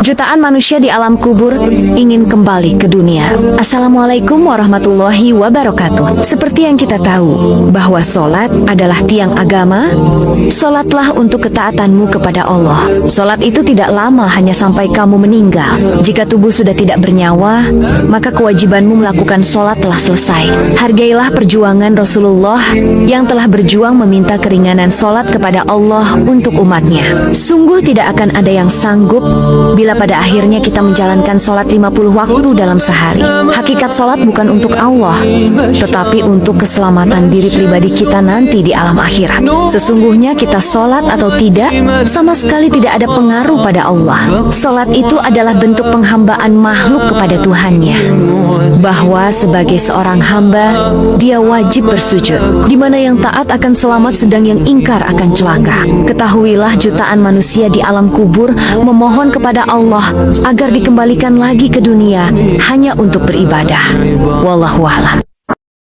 Jutaan manusia di alam kubur ingin kembali ke dunia. Assalamualaikum warahmatullahi wabarakatuh. Seperti yang kita tahu, bahwa solat adalah tiang agama. Solatlah untuk ketaatanmu kepada Allah. Solat itu tidak lama, hanya sampai kamu meninggal. Jika tubuh sudah tidak bernyawa, maka kewajibanmu melakukan solat telah selesai. Hargailah perjuangan Rasulullah yang telah berjuang meminta keringanan solat kepada Allah untuk umatnya. Sungguh tidak akan ada yang sanggup bila pada akhirnya kita menjalankan solat 50 waktu dalam sehari. Hakikat solat bukan untuk Allah, tetapi untuk keselamatan diri pribadi kita nanti di alam akhirat. Sesungguhnya kita solat atau tidak, sama sekali tidak ada pengaruh pada Allah. Solat itu adalah bentuk penghambaan makhluk kepada Tuhannya, bahwa sebagai seorang hamba, dia wajib bersujud. Di mana yang taat akan selamat, sedang yang ingkar akan celaka. Ketahuilah jutaan manusia di alam kubur memohon kepada Allah agar dikembalikan lagi ke dunia hanya untuk beribadah. Wallahu a'lam.